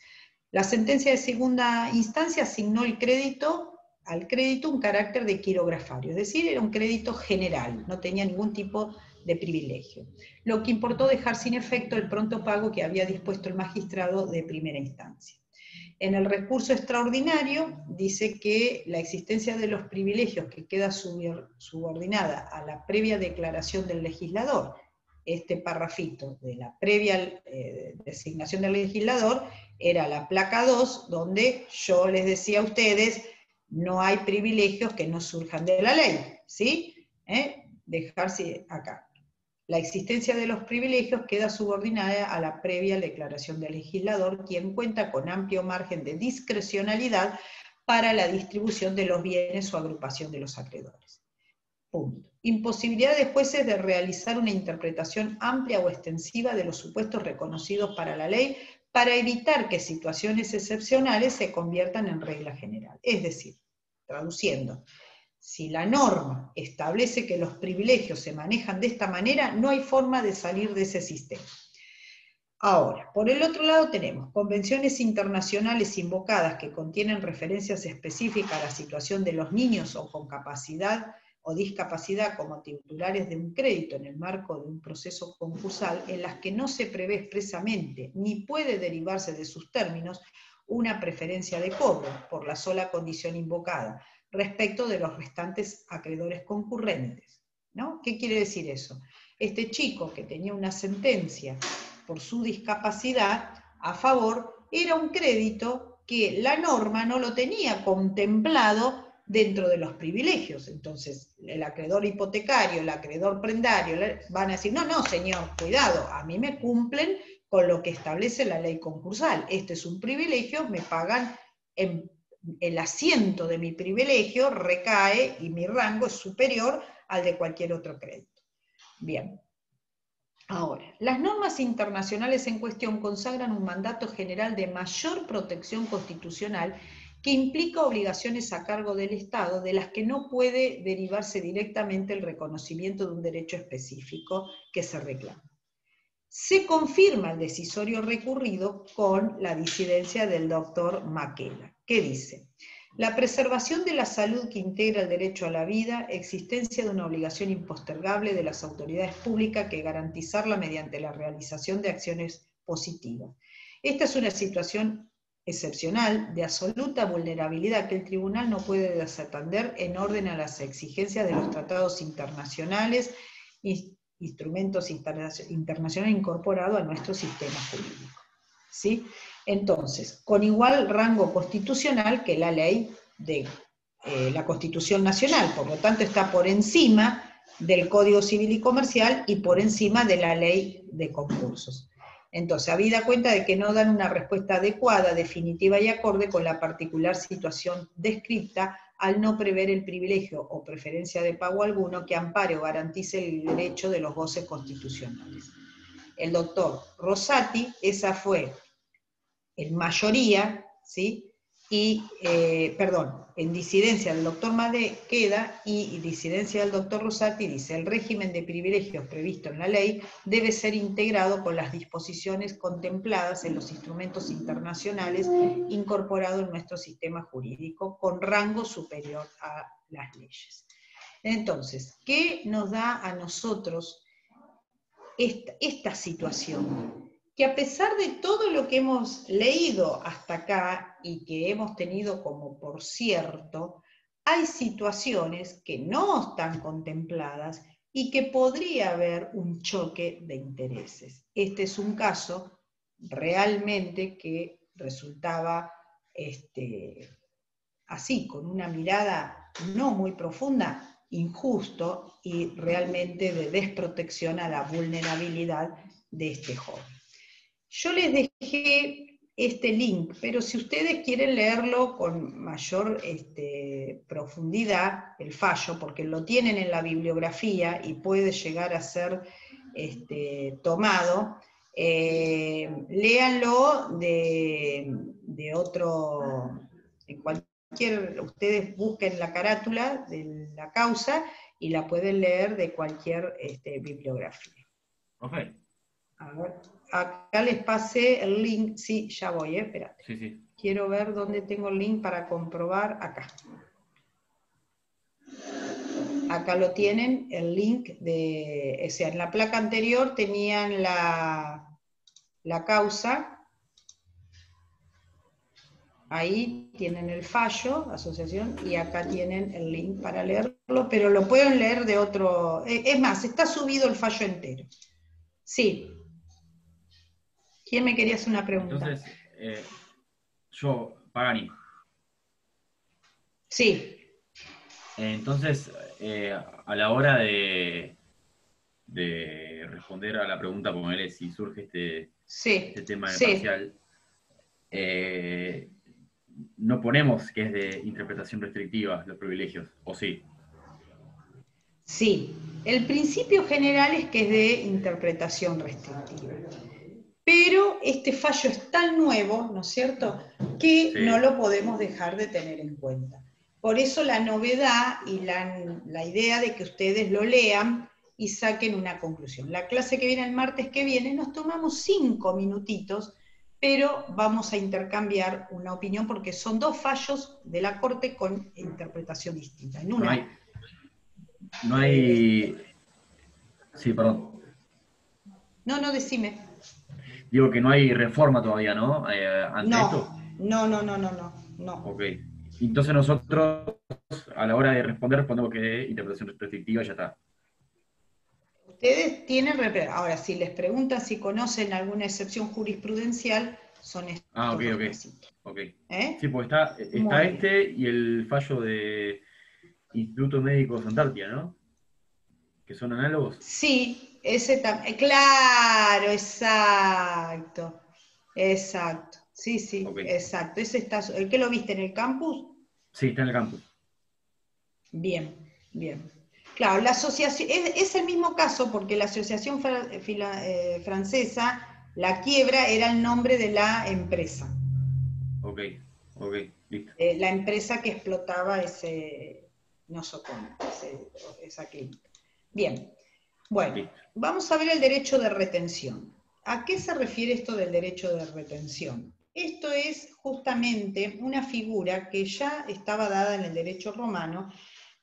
Speaker 1: La sentencia de segunda instancia asignó el crédito al crédito un carácter de quirografario, es decir, era un crédito general, no tenía ningún tipo de privilegio. Lo que importó dejar sin efecto el pronto pago que había dispuesto el magistrado de primera instancia. En el recurso extraordinario dice que la existencia de los privilegios que queda subordinada a la previa declaración del legislador, este parrafito de la previa designación del legislador, era la placa 2, donde yo les decía a ustedes, no hay privilegios que no surjan de la ley, ¿sí? Dejarse acá. La existencia de los privilegios queda subordinada a la previa declaración del legislador, quien cuenta con amplio margen de discrecionalidad para la distribución de los bienes o agrupación de los acreedores. Punto. Imposibilidad de jueces de realizar una interpretación amplia o extensiva de los supuestos reconocidos para la ley para evitar que situaciones excepcionales se conviertan en regla general. Es decir, traduciendo, si la norma establece que los privilegios se manejan de esta manera, no hay forma de salir de ese sistema. Ahora, por el otro lado tenemos convenciones internacionales invocadas que contienen referencias específicas a la situación de los niños o con capacidad o discapacidad como titulares de un crédito en el marco de un proceso concursal, en las que no se prevé expresamente ni puede derivarse de sus términos una preferencia de cobro por la sola condición invocada respecto de los restantes acreedores concurrentes, ¿no? ¿Qué quiere decir eso? Este chico que tenía una sentencia por su discapacidad a favor era un crédito que la norma no lo tenía contemplado dentro de los privilegios. Entonces, el acreedor hipotecario, el acreedor prendario, van a decir, no, no, señor, cuidado, a mí me cumplen con lo que establece la ley concursal. Este es un privilegio, me pagan el asiento de mi privilegio recae y mi rango es superior al de cualquier otro crédito. Bien. Ahora, las normas internacionales en cuestión consagran un mandato general de mayor protección constitucional que implica obligaciones a cargo del Estado de las que no puede derivarse directamente el reconocimiento de un derecho específico que se reclama. Se confirma el decisorio recurrido con la disidencia del doctor Maquela, que dice: la preservación de la salud que integra el derecho a la vida, existencia de una obligación impostergable de las autoridades públicas que garantizarla mediante la realización de acciones positivas. Esta es una situación excepcional de absoluta vulnerabilidad que el tribunal no puede desatender en orden a las exigencias de los tratados internacionales y instrumentos internacionales incorporados a nuestro sistema jurídico. ¿Sí? Entonces, con igual rango constitucional que la ley de la Constitución Nacional, por lo tanto está por encima del Código Civil y Comercial y por encima de la ley de concursos. Entonces, habida cuenta de que no dan una respuesta adecuada, definitiva y acorde con la particular situación descrita, al no prever el privilegio o preferencia de pago alguno que ampare o garantice el derecho de los goces constitucionales. El doctor Rosati, esa fue en mayoría, ¿sí? Y, en disidencia del doctor Maqueda y disidencia del doctor Rosati, dice: el régimen de privilegios previsto en la ley debe ser integrado con las disposiciones contempladas en los instrumentos internacionales incorporados en nuestro sistema jurídico con rango superior a las leyes. Entonces, ¿qué nos da a nosotros esta situación? Que a pesar de todo lo que hemos leído hasta acá y que hemos tenido como por cierto, hay situaciones que no están contempladas y que podría haber un choque de intereses. Este es un caso realmente que resultaba así, con una mirada no muy profunda, injusto y realmente de desprotección a la vulnerabilidad de este joven. Yo les dejé este link, pero si ustedes quieren leerlo con mayor profundidad, el fallo, porque lo tienen en la bibliografía y puede llegar a ser tomado, léanlo de otro, en cualquier, ustedes busquen la carátula de la causa y la pueden leer de cualquier bibliografía.
Speaker 7: Okay.
Speaker 1: A ver, acá les pasé el link, sí, ya voy, espérate.
Speaker 7: Sí, sí.
Speaker 1: Quiero ver dónde tengo el link para comprobar, acá. acá lo tienen, el link de, o sea, en la placa anterior tenían la causa, ahí tienen el fallo, asociación, y acá tienen el link para leerlo, pero lo pueden leer de otro, es más, está subido el fallo entero. Sí. ¿Quién me quería hacer una pregunta?
Speaker 7: Entonces, yo, Pagani.
Speaker 1: Sí.
Speaker 7: Entonces, a la hora de responder a la pregunta, ponele si surge este tema de parcial, no ponemos que es de interpretación restrictiva los privilegios, ¿o sí?
Speaker 1: Sí, el principio general es que es de interpretación restrictiva. Pero este fallo es tan nuevo, ¿no es cierto?, que no lo podemos dejar de tener en cuenta. Por eso la novedad y la idea de que ustedes lo lean y saquen una conclusión. La clase que viene el martes que viene nos tomamos 5 minutitos, pero vamos a intercambiar una opinión porque son 2 fallos de la Corte con interpretación distinta. En una,
Speaker 7: no hay... Sí, perdón.
Speaker 1: No, decime.
Speaker 7: Digo que no hay reforma todavía, ¿no? Ante esto.
Speaker 1: No.
Speaker 7: Ok. Entonces nosotros, a la hora de respondemos que es interpretación restrictiva y ya está.
Speaker 1: Ustedes tienen... Ahora, si les preguntan si conocen alguna excepción jurisprudencial, son estos dos casitos.
Speaker 7: Sí, pues está y el fallo de Instituto Médico de Antártida, ¿no? Que son análogos.
Speaker 1: Sí, ese también. Claro, exacto. Sí, exacto. Ese está... ¿El que lo viste en el campus?
Speaker 7: Sí, está en el campus.
Speaker 1: Bien. Claro, la asociación, es el mismo caso porque la asociación francesa, la quiebra era el nombre de la empresa.
Speaker 7: Ok, listo.
Speaker 1: La empresa que explotaba ese nosocomio, esa clínica. Bien, bueno, listo. Vamos a ver el derecho de retención. ¿A qué se refiere esto del derecho de retención? Esto es justamente una figura que ya estaba dada en el derecho romano,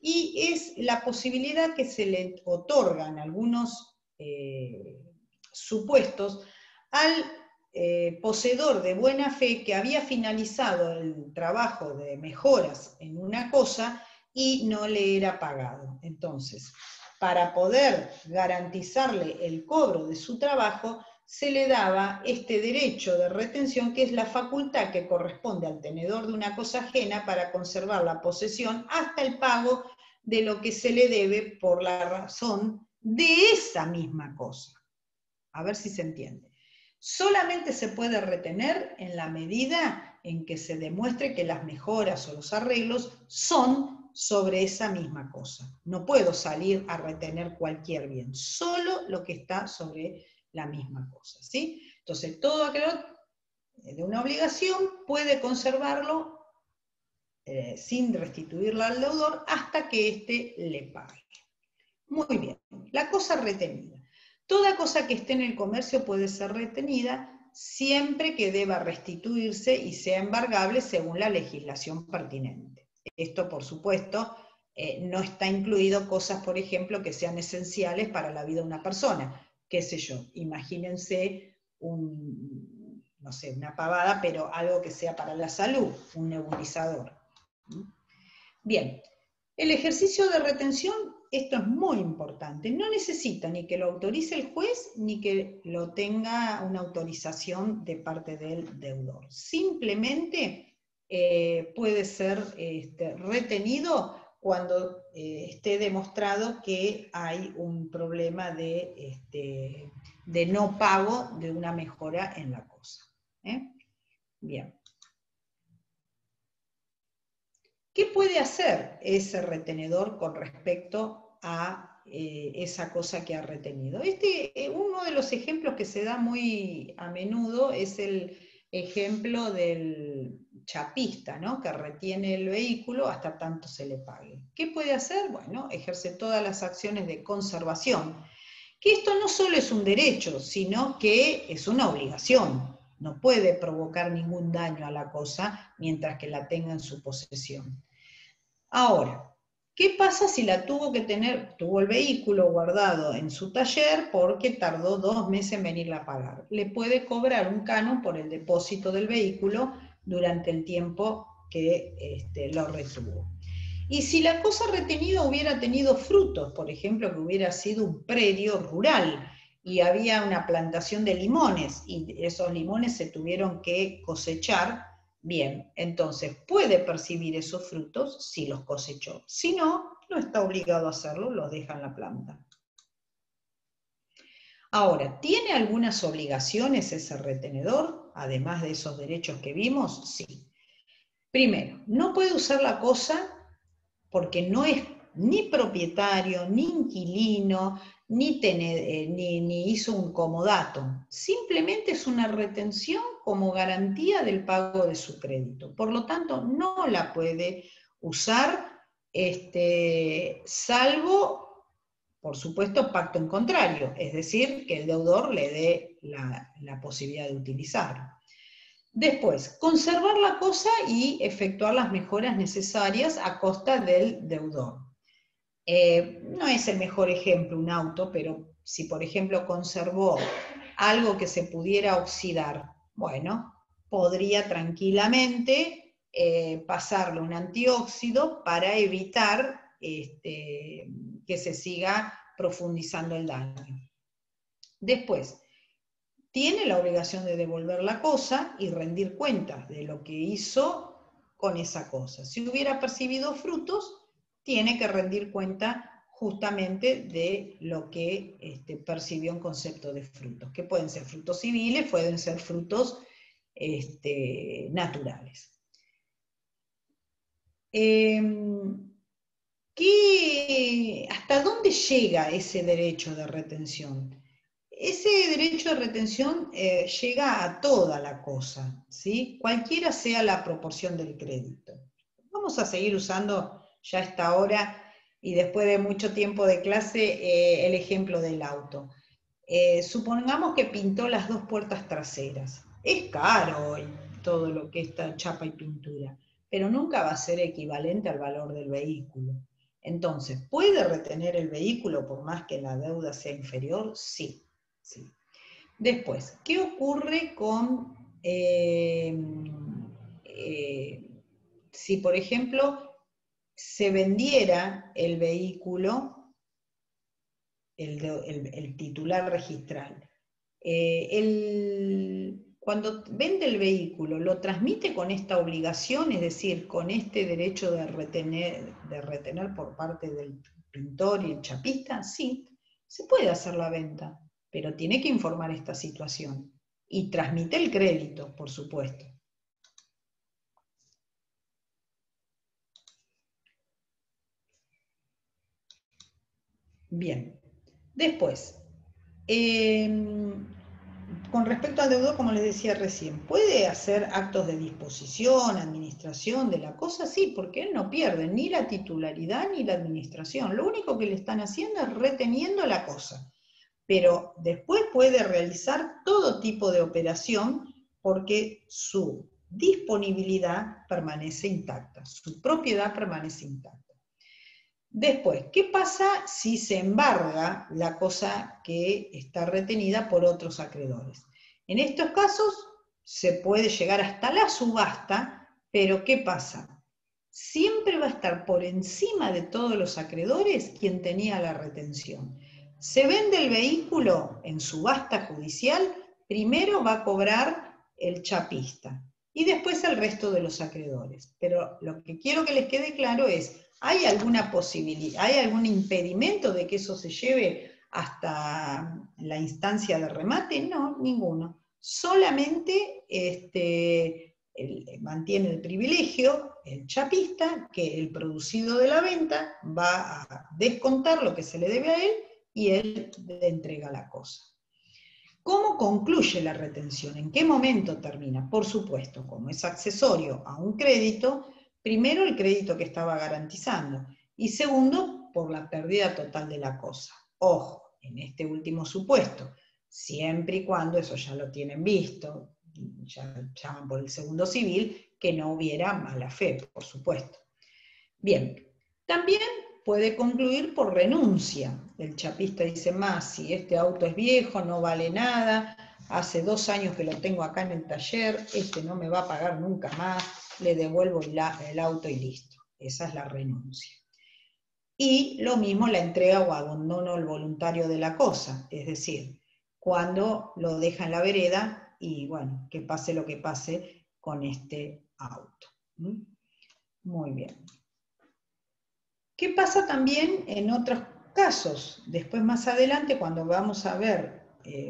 Speaker 1: y es la posibilidad que se le otorga en algunos supuestos al poseedor de buena fe que había finalizado el trabajo de mejoras en una cosa y no le era pagado. Entonces, para poder garantizarle el cobro de su trabajo, se le daba este derecho de retención, que es la facultad que corresponde al tenedor de una cosa ajena para conservar la posesión hasta el pago de lo que se le debe por la razón de esa misma cosa. A ver si se entiende. Solamente se puede retener en la medida en que se demuestre que las mejoras o los arreglos son sobre esa misma cosa. No puedo salir a retener cualquier bien, solo lo que está sobre la misma cosa, ¿sí? Entonces, todo aquello de una obligación puede conservarlo sin restituirla al deudor hasta que éste le pague. Muy bien, la cosa retenida. Toda cosa que esté en el comercio puede ser retenida siempre que deba restituirse y sea embargable según la legislación pertinente. Esto, por supuesto, no está incluido cosas, por ejemplo, que sean esenciales para la vida de una persona. Qué sé yo, imagínense no sé, una pavada, pero algo que sea para la salud, un nebulizador. Bien, el ejercicio de retención, esto es muy importante, no necesita ni que lo autorice el juez, ni que lo tenga una autorización de parte del deudor. Simplemente puede ser retenido cuando esté demostrado que hay un problema de no pago de una mejora en la cosa. Bien. ¿Qué puede hacer ese retenedor con respecto a esa cosa que ha retenido? Uno de los ejemplos que se da muy a menudo es el ejemplo del chapista, ¿no? Que retiene el vehículo hasta tanto se le pague. ¿Qué puede hacer? Bueno, ejerce todas las acciones de conservación. Que esto no solo es un derecho, sino que es una obligación. No puede provocar ningún daño a la cosa mientras que la tenga en su posesión. Ahora, ¿Qué pasa si tuvo el vehículo guardado en su taller porque tardó 2 meses en venirla a pagar? Le puede cobrar un canon por el depósito del vehículo durante el tiempo que lo retuvo. Y si la cosa retenida hubiera tenido frutos, por ejemplo, que hubiera sido un predio rural y había una plantación de limones y esos limones se tuvieron que cosechar, bien, entonces puede percibir esos frutos si los cosechó. Si no, no está obligado a hacerlo, los deja en la planta. Ahora, ¿tiene algunas obligaciones ese retenedor, además de esos derechos que vimos? Sí. Primero, no puede usar la cosa porque no es ni propietario, ni inquilino, ni hizo un comodato. Simplemente es una retención como garantía del pago de su crédito. Por lo tanto, no la puede usar, salvo, por supuesto, pacto en contrario, es decir, que el deudor le dé la posibilidad de utilizarlo. Después, conservar la cosa y efectuar las mejoras necesarias a costa del deudor. No es el mejor ejemplo un auto, pero si por ejemplo conservó algo que se pudiera oxidar, bueno, podría tranquilamente pasarle un antióxido para evitar que se siga profundizando el daño. Después, tiene la obligación de devolver la cosa y rendir cuentas de lo que hizo con esa cosa. Si hubiera percibido frutos, tiene que rendir cuenta justamente de lo que percibió en concepto de frutos, que pueden ser frutos civiles, pueden ser frutos naturales. ¿Hasta dónde llega ese derecho de retención? Ese derecho de retención llega a toda la cosa, ¿sí? Cualquiera sea la proporción del crédito. Vamos a seguir usando ya a esta hora y después de mucho tiempo de clase el ejemplo del auto. Supongamos que pintó las 2 puertas traseras. Es caro hoy todo lo que está chapa y pintura, pero nunca va a ser equivalente al valor del vehículo. Entonces, ¿puede retener el vehículo por más que la deuda sea inferior? Sí. Sí. Después, ¿qué ocurre con si, por ejemplo, se vendiera el vehículo, el titular registral? Cuando vende el vehículo, ¿lo transmite con esta obligación, es decir, con este derecho de retener por parte del pintor y el chapista? Sí, se puede hacer la venta, pero tiene que informar esta situación. Y transmite el crédito, por supuesto. Bien. Después, con respecto al deudor, como les decía recién, ¿puede hacer actos de disposición, administración de la cosa? Sí, porque él no pierde ni la titularidad ni la administración. Lo único que le están haciendo es reteniendo la cosa. Pero después puede realizar todo tipo de operación porque su disponibilidad permanece intacta, su propiedad permanece intacta. Después, ¿qué pasa si se embarga la cosa que está retenida por otros acreedores? En estos casos se puede llegar hasta la subasta, pero ¿qué pasa? Siempre va a estar por encima de todos los acreedores quien tenía la retención. Se vende el vehículo en subasta judicial, primero va a cobrar el chapista y después el resto de los acreedores. Pero lo que quiero que les quede claro es, ¿hay alguna posibilidad, hay algún impedimento de que eso se lleve hasta la instancia de remate? No, ninguno. Solamente mantiene el privilegio el chapista, que el producido de la venta va a descontar lo que se le debe a él y él le entrega la cosa. ¿Cómo concluye la retención? ¿En qué momento termina? Por supuesto, como es accesorio a un crédito, primero el crédito que estaba garantizando y segundo, por la pérdida total de la cosa. Ojo, en este último supuesto, siempre y cuando, eso ya lo tienen visto, ya llaman por el segundo civil, que no hubiera mala fe, por supuesto. Bien, también puede concluir por renuncia. El chapista dice, más, si este auto es viejo, no vale nada, hace 2 años que lo tengo acá en el taller, este no me va a pagar nunca más, le devuelvo el auto y listo. Esa es la renuncia. Y lo mismo la entrega o abandono voluntario de la cosa, es decir, cuando lo deja en la vereda y bueno, que pase lo que pase con este auto. Muy bien. ¿Qué pasa también en otros casos? Después más adelante, cuando vamos a ver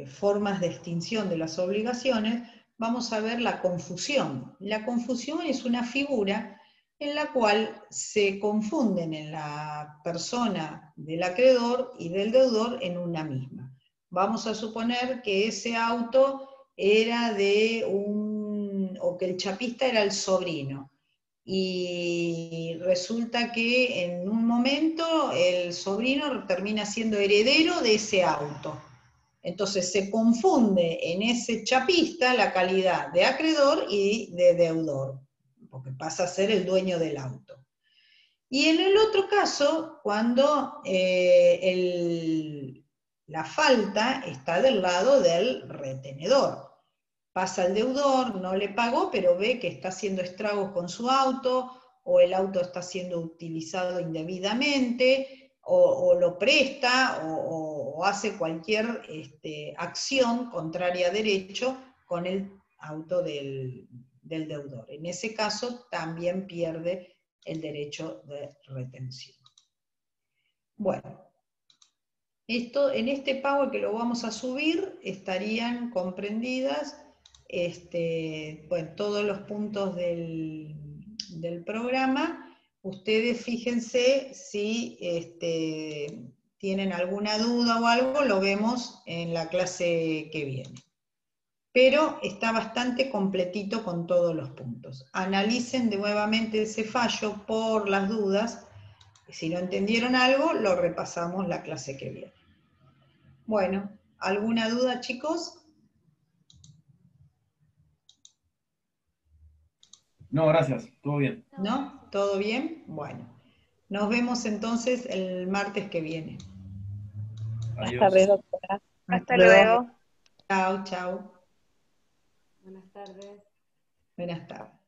Speaker 1: formas de extinción de las obligaciones, vamos a ver la confusión. La confusión es una figura en la cual se confunden en la persona del acreedor y del deudor en una misma. Vamos a suponer que ese auto era o que el chapista era el sobrino. Y resulta que en un momento el sobrino termina siendo heredero de ese auto. Entonces se confunde en ese chapista la calidad de acreedor y de deudor, porque pasa a ser el dueño del auto. Y en el otro caso, cuando la falta está del lado del retenedor. Pasa el deudor, no le pagó, pero ve que está haciendo estragos con su auto, o el auto está siendo utilizado indebidamente, o lo presta, o hace cualquier acción contraria a derecho con el auto del deudor. En ese caso también pierde el derecho de retención. Bueno. En este pago que lo vamos a subir estarían comprendidas bueno, todos los puntos del programa. Ustedes fíjense si tienen alguna duda o algo, lo vemos en la clase que viene. Pero está bastante completito con todos los puntos. Analicen nuevamente ese fallo por las dudas. Si no entendieron algo, lo repasamos la clase que viene. Bueno, ¿alguna duda, chicos?
Speaker 7: No, gracias, todo bien.
Speaker 1: ¿No? ¿Todo bien? Bueno, nos vemos entonces el martes que viene.
Speaker 7: Adiós.
Speaker 2: Buenas tardes, doctora.
Speaker 4: Hasta luego.
Speaker 1: Chao, chao.
Speaker 5: Buenas tardes.
Speaker 1: Buenas tardes.